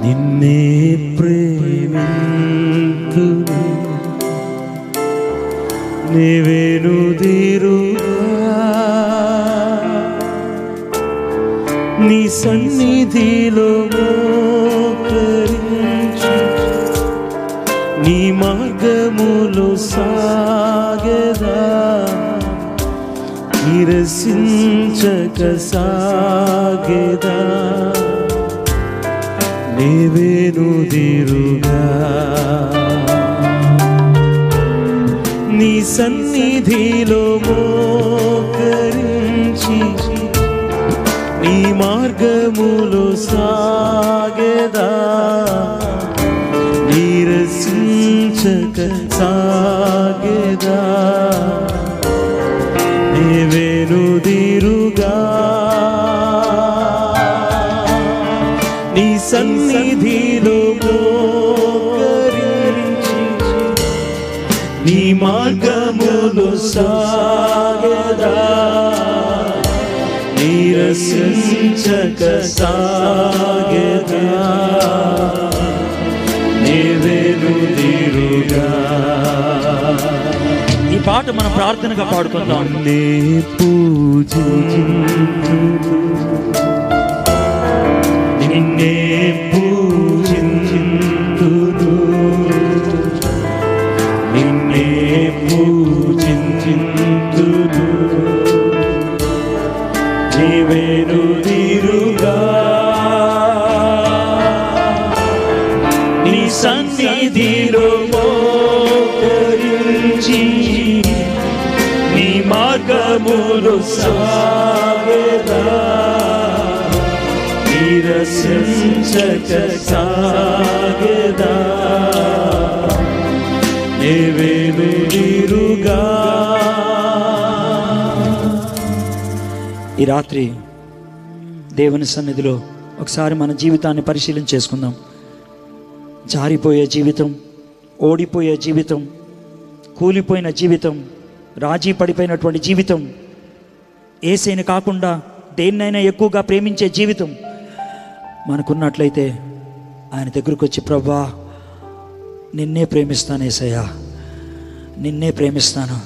నిన్నే ప్రేమింతును నీవెనుదిరుగా నీ సన్నిధిలో మోకరించి నీ మార్గములో సాగెదా నిరసించక సాగెదా నీవెనుదిరుగా నీ సన్నిధిలో మోకరించి నీ మార్గములో సాగెదా నిరసించక సాగెదా నీవెనుదిరుగా నీ సన్నిధిలో మోకరించి నీ మార్గములో సాగెదా నిరసించక సాగెదా నీవెనుదిరుగా. ఈ పాట మనం ప్రార్థనగా పాడుకుందాం. నీ పూజింతును నిన్నే పూజింతును నిన్నే పూజింతును నీవెనుదిరుగా నీ సన్నిధిలో మోకరించి నీ మార్గములో సాగెదా నిరసించక సాగెదా నీవెనుదిరుగా. ఈ రాత్రి దేవుని సన్నిధిలో ఒకసారి మన జీవితాన్ని పరిశీలన చేసుకుందాం. జారిపోయే జీవితం, ఓడిపోయే జీవితం, కూలిపోయిన జీవితం, రాజీ పడిపోయినటువంటి జీవితం, యేసుని కాకుండా దేన్నైనా ఎక్కువగా ప్రేమించే జీవితం మనకున్నట్లయితే ఆయన దగ్గరకు వచ్చి, ప్రభువా నిన్నే ప్రేమిస్తాను యేసయ్యా, నిన్నే ప్రేమిస్తాను,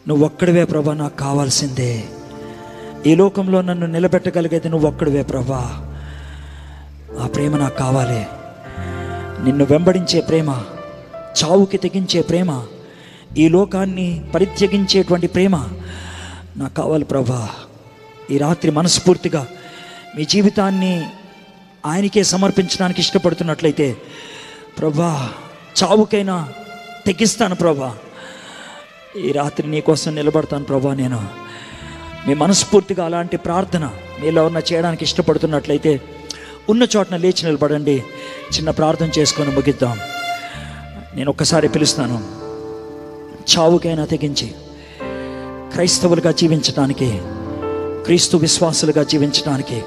నువ్వు ఒక్కడివే ప్రభా, నాకు కావాల్సిందే, ఈ లోకంలో నన్ను నిలబెట్టగలిగేది నువ్వు ఒక్కడివే ప్రభా, ఆ ప్రేమ నాకు కావాలి, నిన్ను వెంబడించే ప్రేమ, చావుకి తెగించే ప్రేమ, ఈ లోకాన్ని పరిత్యజించేటువంటి ప్రేమ నాకు కావాలి ప్రభా. ఈ రాత్రి మనస్ఫూర్తిగా మీ జీవితాన్ని ఆయనకే సమర్పించడానికి ఇష్టపడుతున్నట్లయితే, ప్రభా చావుకైనా తెగిస్తాను ప్రభా, ఈ రాత్రి నీ కోసం నిలబడతాను ప్రభా. నేను మీ మనస్ఫూర్తిగా అలాంటి ప్రార్థన మీలో ఉన్న చేయడానికి ఇష్టపడుతున్నట్లయితే ఉన్న చోటన లేచి నిలబడండి. చిన్న ప్రార్థన చేసుకొని ముగిద్దాం. నేను ఒక్కసారి పిలుస్తాను. చావుకైనా తెగించి క్రైస్తవులుగా జీవించడానికి, క్రీస్తు విశ్వాసులుగా జీవించడానికి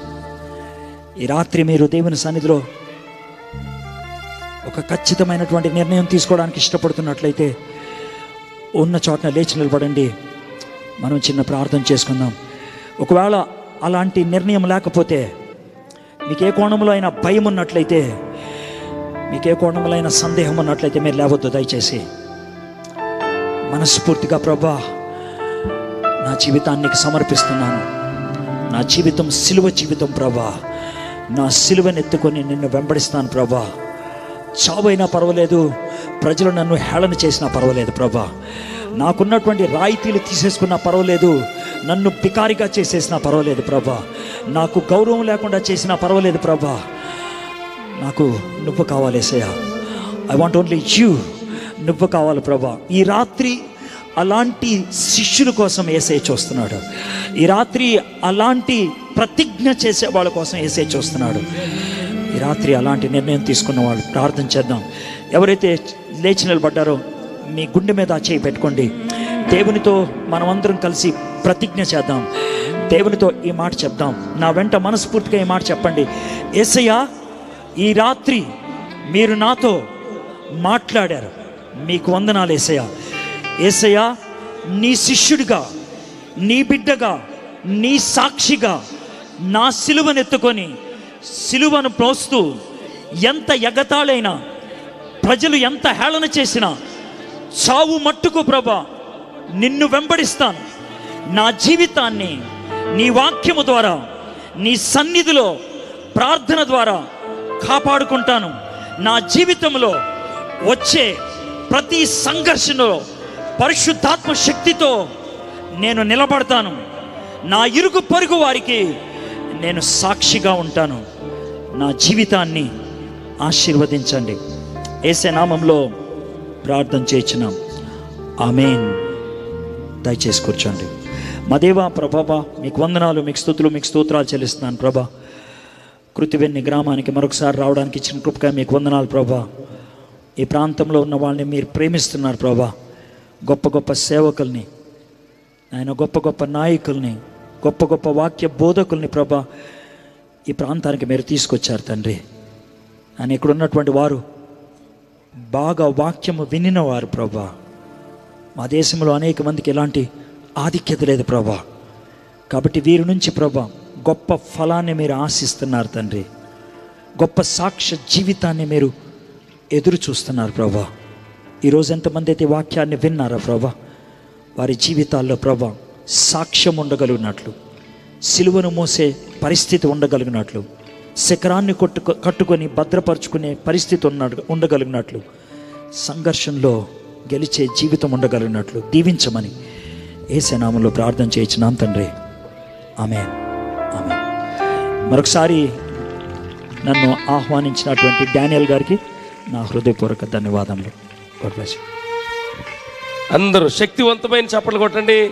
ఈ రాత్రి మీరు దేవుని సన్నిధిలో ఒక ఖచ్చితమైనటువంటి నిర్ణయం తీసుకోవడానికి ఇష్టపడుతున్నట్లయితే ఉన్న చోటన లేచి నిలబడండి. మనం చిన్న ప్రార్థన చేసుకుందాం. ఒకవేళ అలాంటి నిర్ణయం లేకపోతే, మీకే కోణంలో అయినా భయం ఉన్నట్లయితే, మీకే కోణంలో అయినా సందేహం ఉన్నట్లయితే మీరు లేవద్దు. దయచేసి మనస్ఫూర్తిగా ప్రభా నా జీవితాన్ని సమర్పిస్తున్నాను, నా జీవితం సిలువ జీవితం ప్రభా, నా సిలువను ఎత్తుకొని నిన్ను వెంబడిస్తాను ప్రభా. చావైనా పర్వాలేదు, ప్రజలు నన్ను హేళన చేసినా పర్వాలేదు ప్రభా, నాకున్నటువంటి రాయితీలు తీసేసుకున్నా పర్వాలేదు, నన్ను బికారిగా చేసేసినా పర్వాలేదు ప్రభా, నాకు గౌరవం లేకుండా చేసినా పర్వాలేదు ప్రభా, నాకు నువ్వు కావాలి యేసయ్యా. I want only you. నువ్వు కావాలి ప్రభా. ఈ రాత్రి అలాంటి శిష్యుల కోసం యేసయ్య చూస్తున్నాడు. ఈ రాత్రి అలాంటి ప్రతిజ్ఞ చేసే వాళ్ళ కోసం యేసయ్య చూస్తున్నాడు. ఈ రాత్రి అలాంటి నిర్ణయం తీసుకున్న వాళ్ళు ప్రార్థన చేద్దాం. ఎవరైతే లేచి నిలబడ్డారో మీ గుండె మీద చేయి పెట్టుకోండి. దేవునితో మనమందరం కలిసి ప్రతిజ్ఞ చేద్దాం. దేవునితో ఈ మాట చెప్దాం. నా వెంట మనస్ఫూర్తిగా ఈ మాట చెప్పండి. యేసయ్యా, ఈ రాత్రి మీరు నాతో మాట్లాడారు, మీకు వందనాలు యేసయ్యా. యేసయ్యా, నీ శిష్యుడిగా, నీ బిడ్డగా, నీ సాక్షిగా నా సిలువనెత్తుకొని సిలువను ప్రోస్తూ ఎంత ఎగతాళైనా, ప్రజలు ఎంత హేళన చేసినా, చావు మట్టుకు ప్రభా నిన్ను వెంబడిస్తాను. నా జీవితాన్ని నీ వాక్యము ద్వారా, నీ సన్నిధిలో ప్రార్థన ద్వారా కాపాడుకుంటాను. నా జీవితంలో వచ్చే ప్రతి సంఘర్షణలో పరిశుద్ధాత్మ శక్తితో నేను నిలబడతాను. నా ఇరుగు పొరుగు వారికి నేను సాక్షిగా ఉంటాను. నా జీవితాన్ని ఆశీర్వదించండి. యేసు నామములో ప్రార్థన చేయించున్నాం. ఆమేన్. దయచేసి కూర్చోండి. మా దేవా ప్రభా, మీకు వందనాలు, మీకు స్తుతులు, మీకు స్తోత్రాలు చెల్లిస్తున్నాను ప్రభా. కృతివెన్ని గ్రామానికి మరొకసారి రావడానికి ఇచ్చిన కృపగా మీకు వందనాలు ప్రభా. ఈ ప్రాంతంలో ఉన్న వాళ్ళని మీరు ప్రేమిస్తున్నారు ప్రభా. గొప్ప గొప్ప సేవకుల్ని, ఆయన గొప్ప గొప్ప నాయకుల్ని, గొప్ప గొప్ప వాక్య బోధకుల్ని ప్రభా ఈ ప్రాంతానికి మీరు తీసుకొచ్చారు తండ్రి. ఆయన ఇక్కడ ఉన్నటువంటి వారు బాగా వాక్యము వినినవారు ప్రభా. మా దేశంలో అనేక మందికి ఎలాంటి ఆధిక్యత లేదు ప్రభా. కాబట్టి వీరి నుంచి ప్రభా గొప్ప ఫలాన్ని మీరు ఆశిస్తున్నారు తండ్రి. గొప్ప సాక్ష్య జీవితాన్ని మీరు ఎదురు చూస్తున్నారు ప్రభా. ఈరోజు ఎంతమంది అయితే వాక్యాన్ని విన్నారో ప్రభా, వారి జీవితాల్లో ప్రభా సాక్ష్యం ఉండగలిగినట్లు, సిలువను మోసే పరిస్థితి ఉండగలిగినట్లు, శిఖరాన్ని కట్టుకొని భద్రపరుచుకునే పరిస్థితి ఉండగలిగినట్లు, సంఘర్షణలో గెలిచే జీవితం ఉండగలిగినట్లు దీవించమని యేసు నామములో ప్రార్థన చేయించున్నాం తండ్రి. ఆమేన్. ఆమేన్. మరొకసారి నన్ను ఆహ్వానించినటువంటి డానియల్ గారికి నా హృదయపూర్వక ధన్యవాదములు. God bless you. అందరూ శక్తివంతమైన చప్పట్లు కొట్టండి.